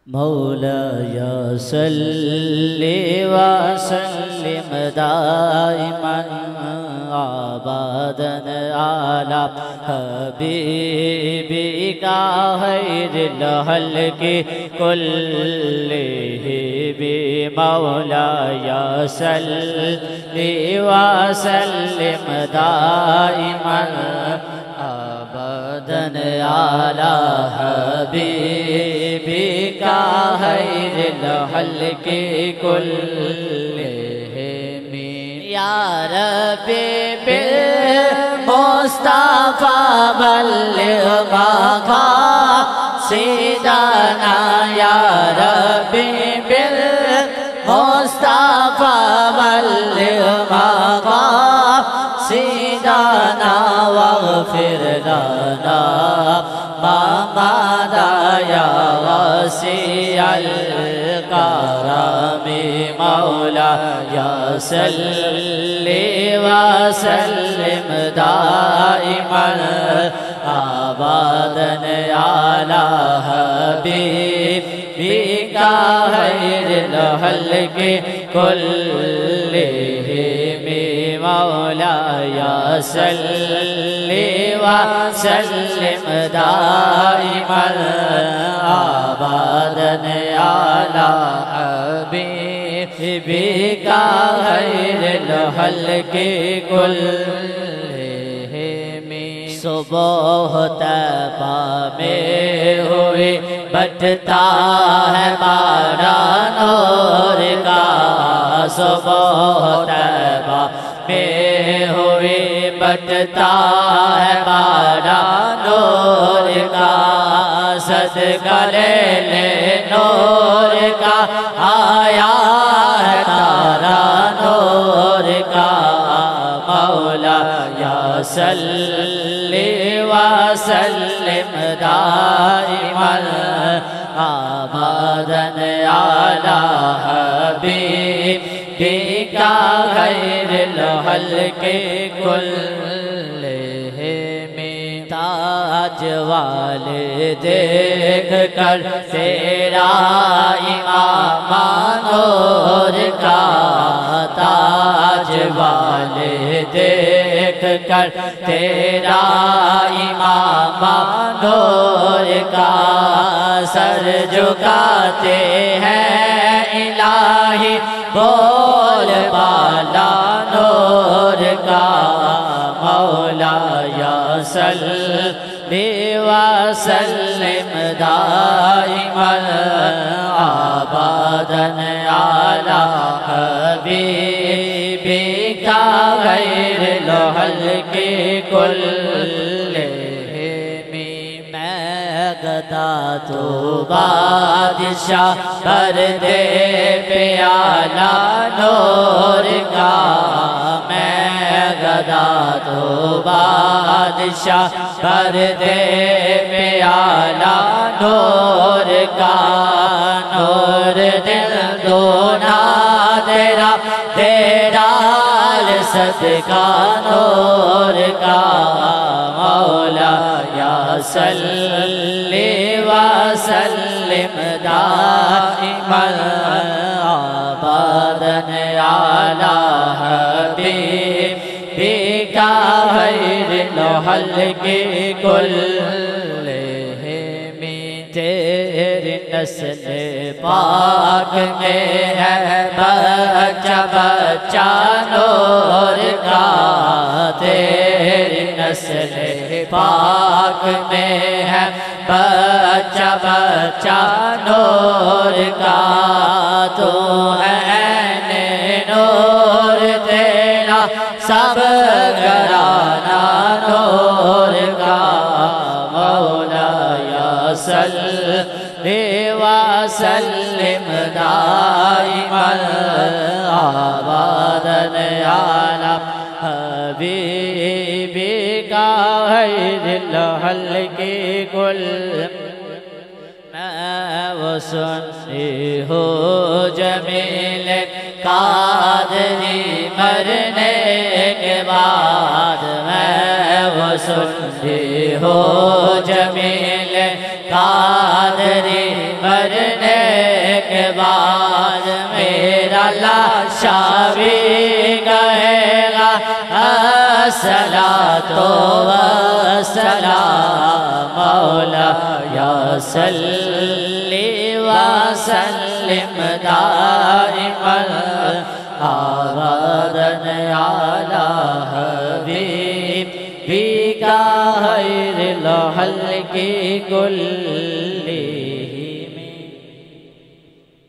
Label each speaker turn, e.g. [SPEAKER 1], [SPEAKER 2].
[SPEAKER 1] مولاي صل وسلم دائما أبدا على حبيبك خير الخلق كلهم مولاي صل وسلم دائما أبدا على حبيبك خير الخلق كلهم يا ربي بالمصطفى بلغ مقاصدنا يا ربي بالمصطفى بلغ مقاصدنا واغفر لنا ما مضى يا واسع الكرم مولاي صل وسلم دائما أبدا على حبيبك خير الخلق كلهم مولاي صل وسلم دائما أبدا على حبيبك خير الخلق كلهم صبح طیبہ میں ہوئی بٹتا ہے بارہ نور کا صبح طیبہ میں ہوئی بٹتا ہے بارہ نور کا صدقہ لے لے نور کا آیا ہے تارا نور کا مولاي صل وسلم دائما أبدا على حبيبك خير الخلق كلهم تاج والے دیکھ کر تیرا امام نور کا تاج والے دیکھ کر تیرا امام نور کا سر جھکاتے ہیں الہی بول بالا نور کا مولاي صل وسلم دائما أبدا على حبيبك خير الخلق كلهم میں گدا تو بادشاہ کر دے پیالہ نور کا میں گدا تو بادشاہ کر دے پیالہ نور کا نور دل دونا تیرا تیرا صدقہ نور کا مولاي صل وسلم دائما أبدا على حبيبك خير الخلق كلهم تیری نسل پاک میں ہے بچہ بچہ نور کا تیری نسل پاک میں ہے بچہ بچہ نور کا تو ہے عین نور تیرا سب گھرانہ نور کا مولاي صل وسلم دائما أبدا على حبيبك خير الخلق كلهم میں وہ سنی ہوں جمیل قادری مرنے کے بعد میں وہ سنی ہوں جمیل قادری مرنے مرنے کے بعد میرا لاشا بھی گئے گا الصلاۃ والسلام مولایا صلی وسلم دائما ابدا علی حبیبک خیر الخلق کلہم